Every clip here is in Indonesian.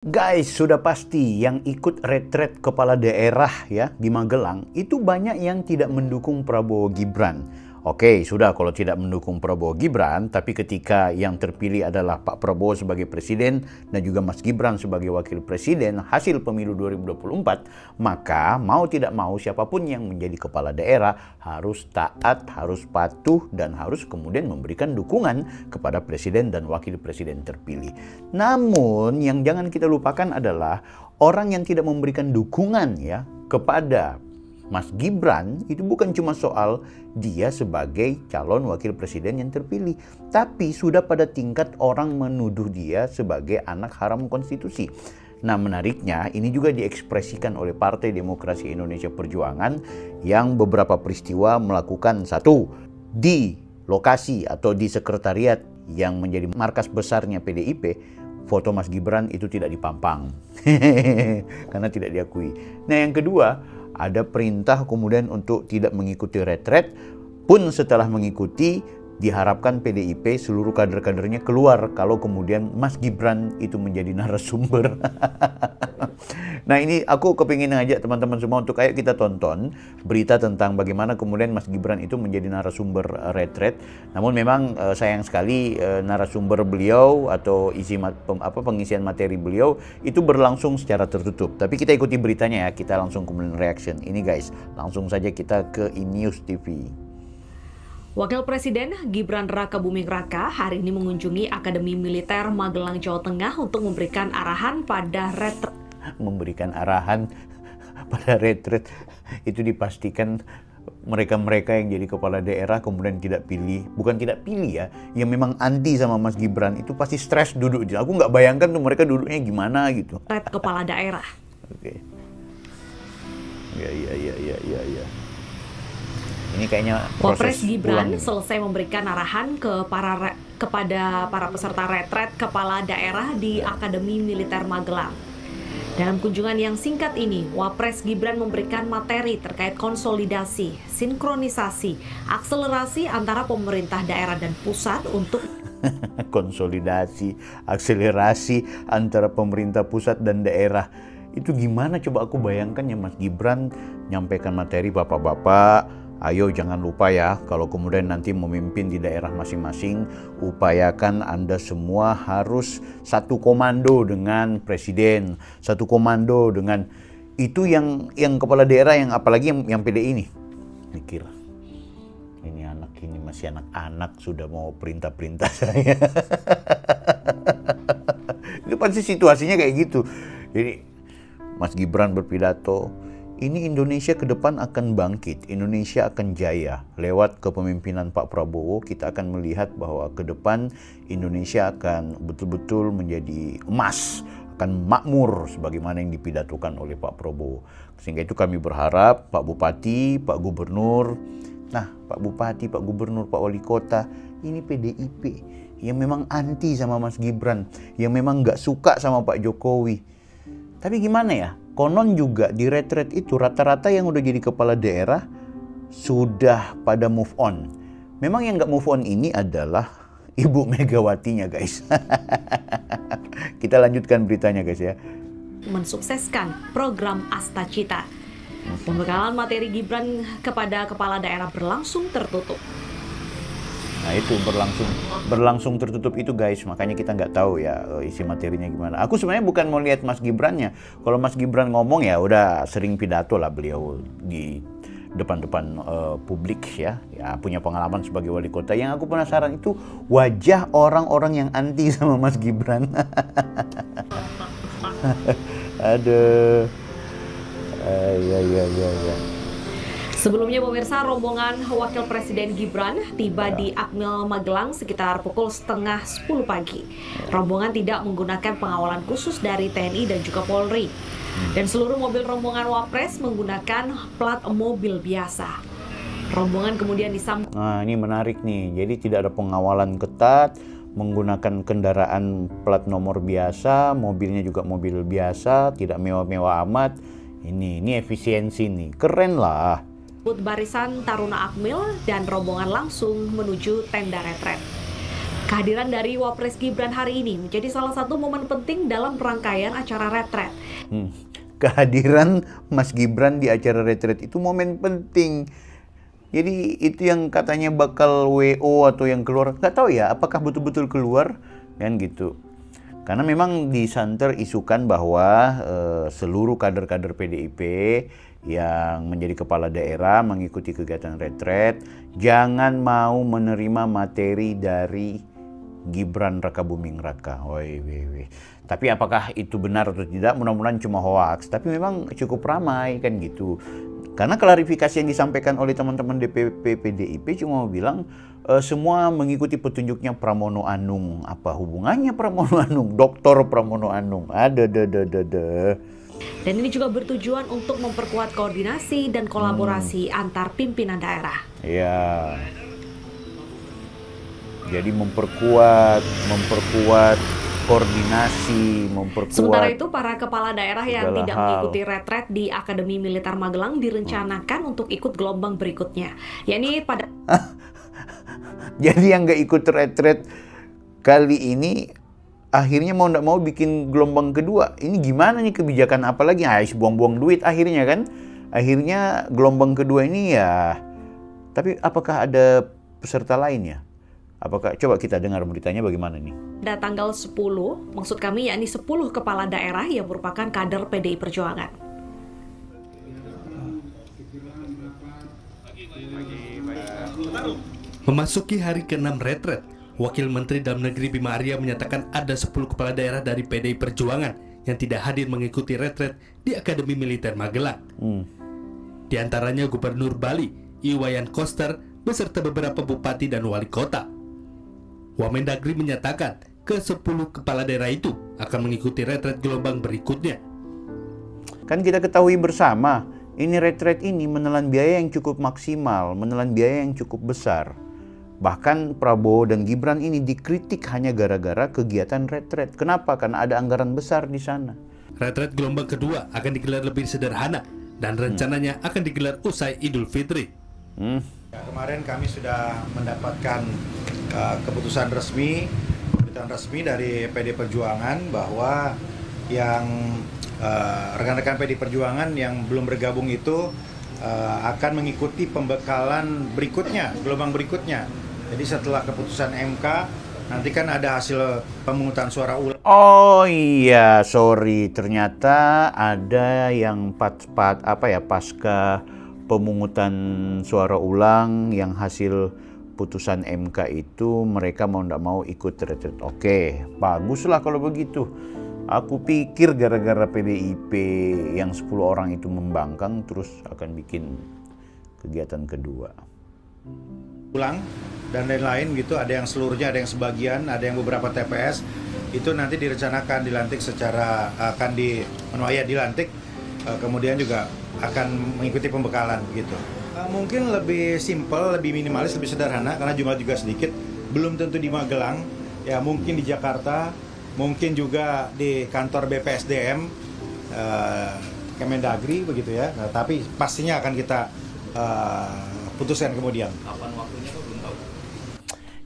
Guys, sudah pasti yang ikut retret kepala daerah ya di Magelang itu banyak yang tidak mendukung Prabowo Gibran. Oke, sudah kalau tidak mendukung Prabowo Gibran, tapi ketika yang terpilih adalah Pak Prabowo sebagai presiden dan juga Mas Gibran sebagai wakil presiden hasil pemilu 2024, maka mau tidak mau siapapun yang menjadi kepala daerah harus taat, harus patuh, dan harus kemudian memberikan dukungan kepada presiden dan wakil presiden terpilih. Namun yang jangan kita lupakan adalah orang yang tidak memberikan dukungan ya kepada Mas Gibran itu bukan cuma soal dia sebagai calon wakil presiden yang terpilih, tapi sudah pada tingkat orang menuduh dia sebagai anak haram konstitusi. Nah, menariknya ini juga diekspresikan oleh Partai Demokrasi Indonesia Perjuangan yang beberapa peristiwa melakukan satu, di lokasi atau di sekretariat yang menjadi markas besarnya PDIP, foto Mas Gibran itu tidak dipampang karena tidak diakui. Nah, yang kedua, ada perintah kemudian untuk tidak mengikuti retret, pun setelah mengikuti diharapkan PDIP seluruh kader-kadernya keluar kalau kemudian Mas Gibran itu menjadi narasumber. Nah, ini aku kepingin ngajak teman-teman semua untuk ayo kita tonton berita tentang bagaimana kemudian Mas Gibran itu menjadi narasumber retret. Namun memang sayang sekali narasumber beliau atau pengisian materi beliau itu berlangsung secara tertutup. Tapi kita ikuti beritanya ya, kita langsung kemudian reaction. Ini guys, langsung saja kita ke iNews TV. Wakil Presiden Gibran Rakabuming Raka hari ini mengunjungi Akademi Militer Magelang, Jawa Tengah untuk memberikan arahan pada retret. Memberikan arahan pada retret itu dipastikan mereka-mereka yang jadi kepala daerah kemudian tidak pilih, bukan tidak pilih ya, yang memang anti sama Mas Gibran itu pasti stres duduk. Aku nggak bayangkan tuh mereka duduknya gimana gitu. Kepala daerah. Oke. Ya. Ini kayaknya Wapres Gibran selesai memberikan arahan kepada para peserta retret kepala daerah di Akademi Militer Magelang. Dalam kunjungan yang singkat ini, Wapres Gibran memberikan materi terkait konsolidasi, sinkronisasi, akselerasi antara pemerintah daerah dan pusat untuk konsolidasi, akselerasi antara pemerintah pusat dan daerah. Itu gimana coba aku bayangkan ya, Mas Gibran nyampaikan materi, bapak-bapak, ayo jangan lupa ya, kalau kemudian nanti memimpin di daerah masing-masing, upayakan Anda semua harus satu komando dengan presiden, satu komando dengan itu yang kepala daerah, yang apalagi yang PDI ini. Mikir, ini anak ini masih anak-anak sudah mau perintah-perintah saya. Itu pasti situasinya kayak gitu. Jadi Mas Gibran berpidato, ini Indonesia ke depan akan bangkit, Indonesia akan jaya. Lewat kepemimpinan Pak Prabowo, kita akan melihat bahwa ke depan Indonesia akan betul-betul menjadi emas, akan makmur sebagaimana yang dipidatokan oleh Pak Prabowo. Sehingga itu kami berharap Pak Bupati, Pak Gubernur, Pak Bupati, Pak Gubernur, Pak Wali Kota, ini PDIP yang memang anti sama Mas Gibran, yang memang nggak suka sama Pak Jokowi. Tapi gimana ya? Konon juga di retret itu rata-rata yang udah jadi kepala daerah sudah pada move on. Memang yang nggak move on ini adalah Ibu Megawatinya guys. Kita lanjutkan beritanya guys ya. Mensukseskan program Astacita. Pembekalan materi Gibran kepada kepala daerah berlangsung tertutup. Nah itu berlangsung tertutup itu guys, makanya kita nggak tahu ya isi materinya gimana. Aku sebenarnya bukan mau lihat Mas Gibrannya. Kalau Mas Gibran ngomong ya udah sering pidato lah beliau di depan-depan publik ya punya pengalaman sebagai wali kota. Yang aku penasaran itu wajah orang-orang yang anti sama Mas Gibran. Aduh. Ya. Sebelumnya pemirsa, rombongan Wakil Presiden Gibran tiba di Akmil Magelang sekitar pukul 9:30 pagi. Rombongan tidak menggunakan pengawalan khusus dari TNI dan juga Polri. Dan seluruh mobil rombongan Wapres menggunakan plat mobil biasa. Rombongan kemudian disambut. Nah ini menarik nih, jadi tidak ada pengawalan ketat, menggunakan kendaraan plat nomor biasa, mobilnya juga mobil biasa, tidak mewah-mewah amat. Ini efisiensi nih, keren lah. Barisan Taruna Akmil dan rombongan langsung menuju tenda retret. Kehadiran dari Wapres Gibran hari ini menjadi salah satu momen penting dalam rangkaian acara retret. Kehadiran Mas Gibran di acara retret itu momen penting. Jadi itu yang katanya bakal WO atau yang keluar, nggak tahu ya apakah betul-betul keluar kan gitu. Karena memang disanter isukan bahwa seluruh kader-kader PDIP yang menjadi kepala daerah mengikuti kegiatan retret jangan mau menerima materi dari Gibran Rakabuming Raka. Tapi apakah itu benar atau tidak? Mudah-mudahan cuma hoax. Tapi memang cukup ramai kan gitu. Karena klarifikasi yang disampaikan oleh teman-teman DPP PDIP cuma bilang semua mengikuti petunjuknya Pramono Anung. Apa hubungannya Pramono Anung? Doktor Pramono Anung. Dan ini juga bertujuan untuk memperkuat koordinasi dan kolaborasi antar pimpinan daerah. Ya. Jadi memperkuat koordinasi, memperkuat. Sementara itu, para kepala daerah yang tidak mengikuti retret di Akademi Militer Magelang direncanakan untuk ikut gelombang berikutnya, yakni pada. Jadi yang nggak ikut retret kali ini akhirnya mau nggak mau bikin gelombang kedua. Ini gimana nih kebijakan apa lagi? Buang-buang duit akhirnya kan. Akhirnya gelombang kedua ini ya. Tapi apakah ada peserta lainnya? Apakah coba kita dengar beritanya bagaimana nih? Pada tanggal 10, maksud kami yakni 10 kepala daerah yang merupakan kader PDI Perjuangan. Memasuki hari ke-6 retret, Wakil Menteri Dalam Negeri Bima Arya menyatakan ada 10 kepala daerah dari PDI Perjuangan yang tidak hadir mengikuti retret di Akademi Militer Magelang. Di antaranya Gubernur Bali, Iwayan Koster, beserta beberapa bupati dan wali kota. Wamendagri menyatakan ke-10 kepala daerah itu akan mengikuti retret gelombang berikutnya. Kan kita ketahui bersama, ini retret ini menelan biaya yang cukup maksimal, menelan biaya yang cukup besar. Bahkan Prabowo dan Gibran ini dikritik hanya gara-gara kegiatan retret. Kenapa? Karena ada anggaran besar di sana. Retret gelombang kedua akan digelar lebih sederhana dan rencananya akan digelar usai Idul Fitri. Kemarin kami sudah mendapatkan keputusan resmi dari PD Perjuangan bahwa yang rekan-rekan PD Perjuangan yang belum bergabung itu akan mengikuti pembekalan berikutnya, gelombang berikutnya. Jadi setelah keputusan MK, nanti kan ada hasil pemungutan suara ulang. Oh iya, sorry, ternyata ada yang pasca pemungutan suara ulang yang hasil putusan MK itu mereka mau nggak mau ikut retret. Oke, baguslah kalau begitu. Aku pikir gara-gara PDIP yang 10 orang itu membangkang terus akan bikin kegiatan kedua. Ulang dan lain-lain gitu, ada yang seluruhnya, ada yang sebagian, ada yang beberapa TPS itu nanti direncanakan dilantik secara dilantik, kemudian juga akan mengikuti pembekalan gitu. Mungkin lebih simpel, lebih minimalis, lebih sederhana karena jumlah juga sedikit. Belum tentu di Magelang, ya mungkin di Jakarta, mungkin juga di kantor BPSDM, Kemendagri begitu ya. Tapi pastinya akan kita putuskan kemudian. Kapan waktunya kok belum tahu.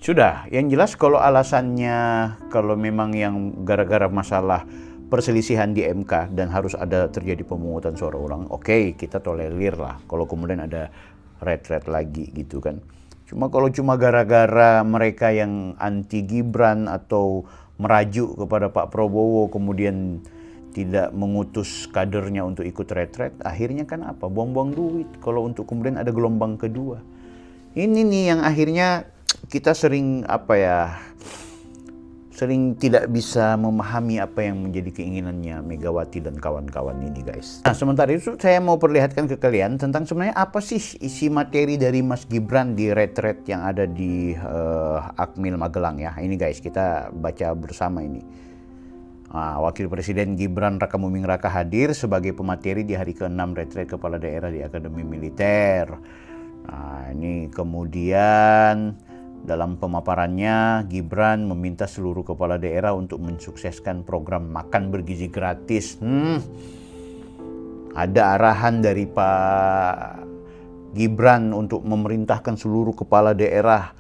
Sudah, yang jelas kalau alasannya kalau memang yang gara-gara masalah perselisihan di MK dan harus ada terjadi pemungutan suara ulang, oke, kita tolerir lah kalau kemudian ada retret lagi gitu kan. Kalau cuma gara-gara mereka yang anti Gibran atau merajuk kepada Pak Prabowo kemudian tidak mengutus kadernya untuk ikut retret, akhirnya kan apa? Buang-buang duit kalau untuk kemudian ada gelombang kedua. Ini nih yang akhirnya kita sering sering tidak bisa memahami apa yang menjadi keinginannya Megawati dan kawan-kawan ini guys. Nah sementara itu saya mau perlihatkan ke kalian tentang sebenarnya apa sih isi materi dari Mas Gibran di retret yang ada di Akmil Magelang ya. Ini guys kita baca bersama ini. Wakil Presiden Gibran Rakabuming Raka hadir sebagai pemateri di hari ke-6 retret kepala daerah di Akademi Militer. Nah ini kemudian dalam pemaparannya, Gibran meminta seluruh kepala daerah untuk mensukseskan program makan bergizi gratis. Ada arahan dari Pak Gibran untuk memerintahkan seluruh kepala daerah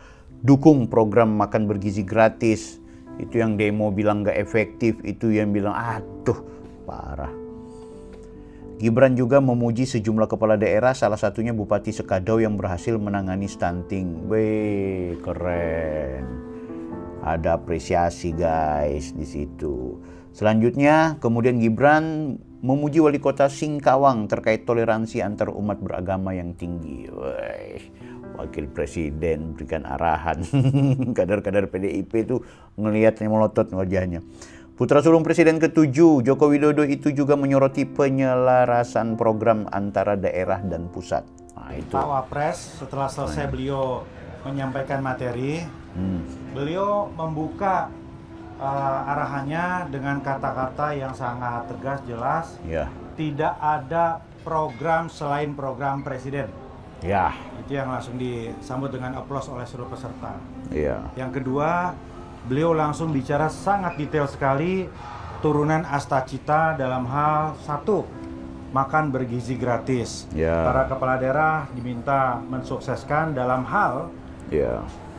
dukung program makan bergizi gratis. Itu yang demo bilang nggak efektif, itu yang bilang aduh parah. Gibran juga memuji sejumlah kepala daerah, salah satunya Bupati Sekadau yang berhasil menangani stunting. Wih, keren. Ada apresiasi guys di situ. Selanjutnya, kemudian Gibran memuji Wali Kota Singkawang terkait toleransi antar umat beragama yang tinggi. Wih, Wakil Presiden berikan arahan. Kader-kader PDIP itu ngelihatnya melotot wajahnya. Putra sulung Presiden ke-7, Joko Widodo itu juga menyoroti penyelarasan program antara daerah dan pusat. Nah, itu. Pak Wapres, setelah selesai beliau menyampaikan materi, beliau membuka arahannya dengan kata-kata yang sangat tegas, jelas. Ya. Tidak ada program selain program Presiden. Ya. Itu yang langsung disambut dengan aplaus oleh seluruh peserta. Ya. Yang kedua, beliau langsung bicara sangat detail sekali turunan Astacita dalam hal satu, makan bergizi gratis. Ya. Para kepala daerah diminta mensukseskan dalam hal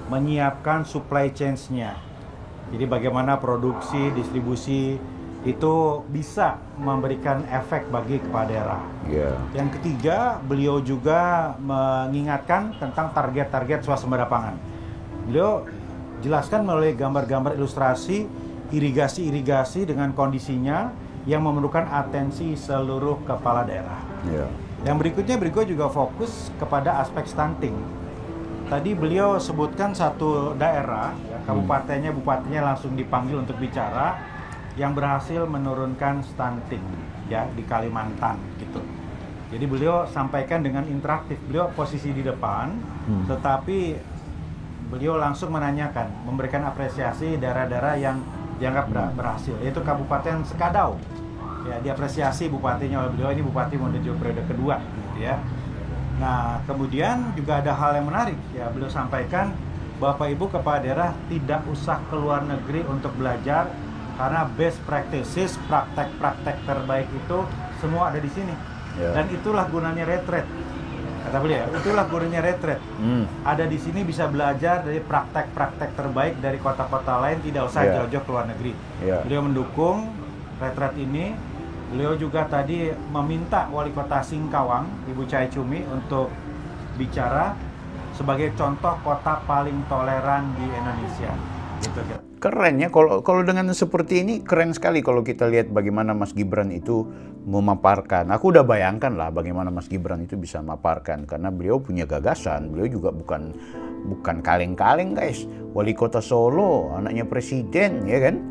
menyiapkan supply chains-nya. Jadi bagaimana produksi, distribusi itu bisa memberikan efek bagi kepala daerah. Yang ketiga, beliau juga mengingatkan tentang target-target swasembada pangan. Beliau jelaskan melalui gambar-gambar ilustrasi irigasi-irigasi dengan kondisinya yang memerlukan atensi seluruh kepala daerah. Yang berikutnya, beliau juga fokus kepada aspek stunting. Tadi beliau sebutkan satu daerah, kabupatennya, bupatinya langsung dipanggil untuk bicara, yang berhasil menurunkan stunting, ya, di Kalimantan, gitu. Jadi beliau sampaikan dengan interaktif, beliau posisi di depan, tetapi beliau langsung menanyakan, memberikan apresiasi daerah-daerah yang dianggap berhasil, yaitu Kabupaten Sekadau. Ya, diapresiasi bupatinya oleh beliau, ini bupati menuju periode kedua, gitu ya. Nah, kemudian juga ada hal yang menarik, ya, beliau sampaikan Bapak Ibu kepala daerah tidak usah keluar negeri untuk belajar karena best practices, praktek-praktek terbaik itu semua ada di sini. Dan itulah gunanya retret. Kata beliau, itulah gunanya retret. Ada di sini bisa belajar dari praktek-praktek terbaik dari kota-kota lain, tidak usah jauh-jauh keluar negeri. Beliau mendukung retret ini. Beliau juga tadi meminta Wali Kota Singkawang, Ibu Chai Chumi, untuk bicara sebagai contoh kota paling toleran di Indonesia. Gitu. Keren ya, kalau dengan seperti ini keren sekali kalau kita lihat bagaimana Mas Gibran itu memaparkan. Aku udah bayangkan lah bagaimana Mas Gibran itu bisa memaparkan, karena beliau punya gagasan. Beliau juga bukan kaleng-kaleng guys. Wali Kota Solo, anaknya presiden, ya kan?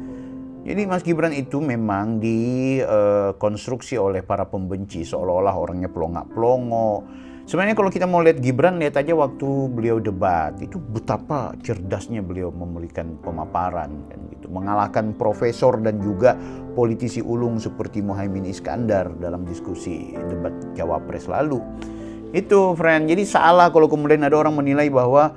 Jadi Mas Gibran itu memang dikonstruksi oleh para pembenci seolah-olah orangnya pelongak-pelongo. Sebenarnya kalau kita mau lihat Gibran, lihat aja waktu beliau debat, itu betapa cerdasnya beliau memberikan pemaparan, kan gitu. Mengalahkan profesor dan juga politisi ulung seperti Muhaimin Iskandar dalam diskusi debat Cawapres lalu. Itu friend, jadi salah kalau kemudian ada orang menilai bahwa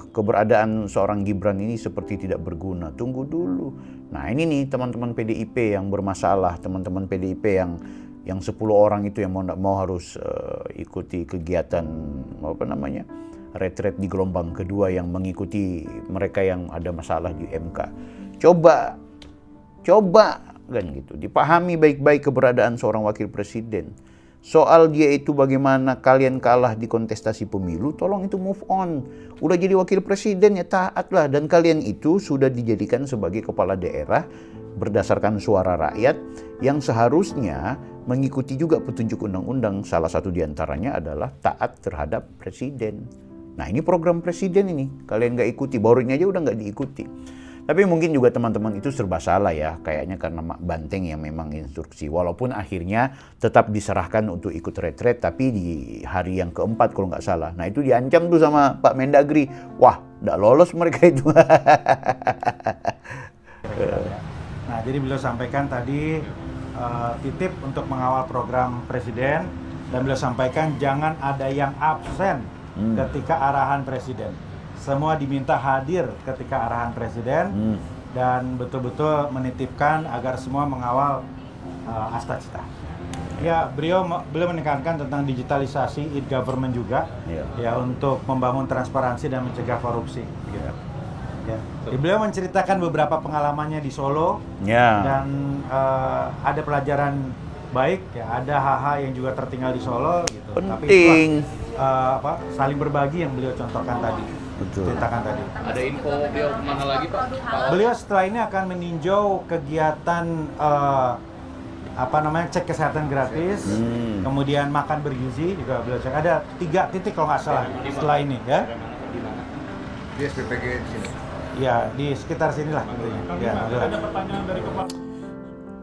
keberadaan seorang Gibran ini seperti tidak berguna. Tunggu dulu. Nah ini nih teman-teman PDIP yang bermasalah, teman-teman PDIP yang 10 orang itu yang mau harus ikuti kegiatan retret di gelombang kedua, yang mengikuti mereka yang ada masalah di MK. Coba kan gitu, dipahami baik-baik keberadaan seorang wakil presiden. Soal dia itu bagaimana kalian kalah di kontestasi pemilu, tolong itu move on. Udah jadi wakil presiden ya taatlah, dan kalian itu sudah dijadikan sebagai kepala daerah berdasarkan suara rakyat yang seharusnya mengikuti juga petunjuk undang-undang. Salah satu diantaranya adalah taat terhadap presiden. Nah ini program presiden ini, kalian nggak ikuti, baru ini aja udah nggak diikuti. Tapi mungkin juga teman-teman itu serba salah ya, kayaknya karena Mak Banteng yang memang instruksi. Walaupun akhirnya tetap diserahkan untuk ikut retret, tapi di hari yang keempat kalau nggak salah. Nah itu diancam tuh sama Pak Mendagri, wah nggak lolos mereka itu. Nah jadi beliau sampaikan tadi titip untuk mengawal program presiden, dan beliau sampaikan jangan ada yang absen ketika arahan presiden. Semua diminta hadir ketika arahan presiden dan betul-betul menitipkan agar semua mengawal Astagfirullah. Ya, beliau menekankan tentang digitalisasi e-government juga, ya untuk membangun transparansi dan mencegah korupsi. Gitu. Ya. Beliau menceritakan beberapa pengalamannya di Solo, dan ada pelajaran baik, ya ada hal-hal yang juga tertinggal di Solo. Gitu. Penting. Tapi saling berbagi yang beliau contohkan tadi. Betul. Ceritakan tadi. Ada info beliau kemana lagi Pak? Beliau setelah ini akan meninjau kegiatan cek kesehatan gratis, kemudian makan bergizi juga beliau cek. Ada 3 titik kalau nggak salah setelah ini, ya. Di SPPG di sini. Ya, di sekitar sinilah tentunya. Ya, ada pertanyaan dari Kepala.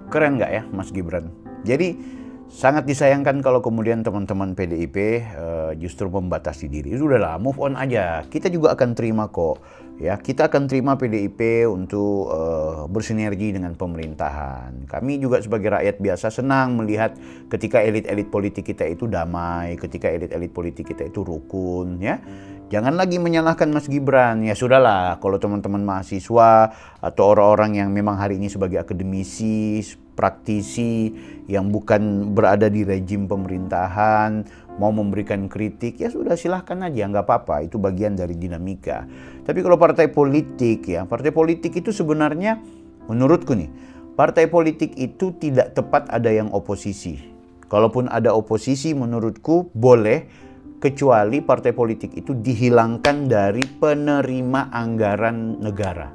Keren nggak ya Mas Gibran? Jadi sangat disayangkan kalau kemudian teman-teman PDIP justru membatasi diri. Sudahlah, move on aja. Kita juga akan terima kok. Ya, kita akan terima PDIP untuk bersinergi dengan pemerintahan. Kami juga sebagai rakyat biasa senang melihat ketika elit-elit politik kita itu damai, ketika elit-elit politik kita itu rukun, ya. Jangan lagi menyalahkan Mas Gibran. Ya sudahlah, kalau teman-teman mahasiswa atau orang-orang yang memang hari ini sebagai akademisi, praktisi yang bukan berada di rejim pemerintahan mau memberikan kritik, ya sudah silahkan aja, nggak apa-apa, itu bagian dari dinamika. Tapi kalau partai politik, ya partai politik itu sebenarnya menurutku nih, partai politik itu tidak tepat ada yang oposisi. Kalaupun ada oposisi menurutku boleh, kecuali partai politik itu dihilangkan dari penerima anggaran negara.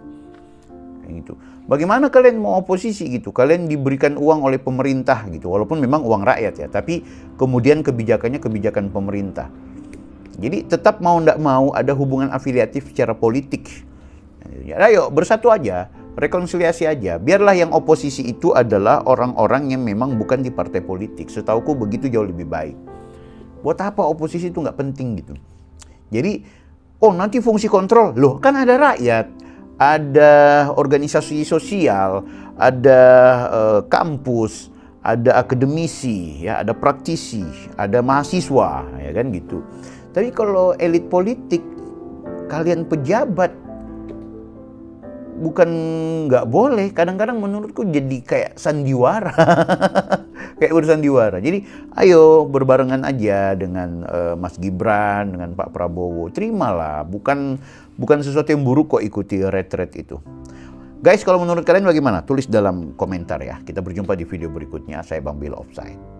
Kayak gitu. Bagaimana kalian mau oposisi gitu? Kalian diberikan uang oleh pemerintah gitu, walaupun memang uang rakyat ya, tapi kemudian kebijakannya kebijakan pemerintah. Jadi tetap mau ndak mau ada hubungan afiliatif secara politik. Ya, ayo bersatu aja, rekonsiliasi aja. Biarlah yang oposisi itu adalah orang-orang yang memang bukan di partai politik. Setauku begitu jauh lebih baik. Buat apa oposisi itu nggak penting gitu. Jadi, nanti fungsi kontrol, loh kan ada rakyat. Ada organisasi sosial, ada kampus, ada akademisi, ya, ada praktisi, ada mahasiswa, ya kan gitu. Tapi kalau elit politik, kalian pejabat, bukan nggak boleh, kadang-kadang menurutku jadi kayak sandiwara, kayak bersandiwara. Jadi ayo berbarengan aja dengan Mas Gibran, dengan Pak Prabowo, terimalah, bukan sesuatu yang buruk kok ikuti retret itu. Guys, kalau menurut kalian bagaimana? Tulis dalam komentar ya. Kita berjumpa di video berikutnya. Saya Bang Bill Offside.